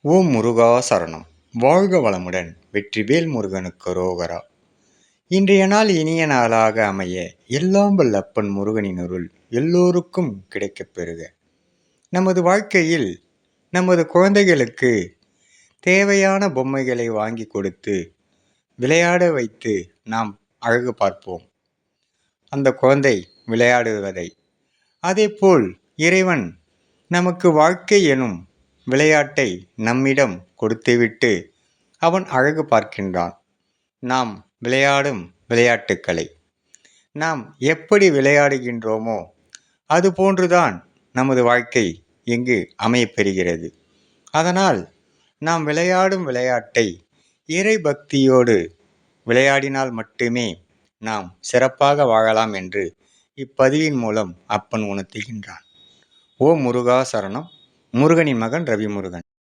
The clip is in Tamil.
ஓம் முருகா சரணம். வாழ்க வளமுடன். வெற்றிவேல் முருகனுக்கு ரோகரா. இன்றைய நாள் இனிய நாளாக அமைய எல்லாம் வல்ல அப்பன் முருகனின் அருள் எல்லோருக்கும் கிடைக்கப் பெறுக. நமது வாழ்க்கையில் நமது குழந்தைகளுக்கு தேவையான பொம்மைகளை வாங்கி கொடுத்து விளையாட வைத்து நாம் அழகு பார்ப்போம் அந்த குழந்தை விளையாடுவதை. அதேபோல் இறைவன் நமக்கு வாழ்க்கை எனும் விளையாட்டை நம்மிடம் கொடுத்துவிட்டு அவன் அழகு பார்க்கின்றான். நாம் விளையாடும் விளையாட்டுக்களை நாம் எப்படி விளையாடுகின்றோமோ அதுபோன்றுதான் நமது வாழ்க்கை இங்கு அமையப்பெறுகிறது. அதனால் நாம் விளையாடும் விளையாட்டை இறை பக்தியோடு விளையாடினால் மட்டுமே நாம் சிறப்பாக வாழலாம் என்று இப்பதிவின் மூலம் அப்பன் உணர்த்துகின்றான். ஓ முருகா சரணம். முருகனின் மகன் ரவிமுருகன்.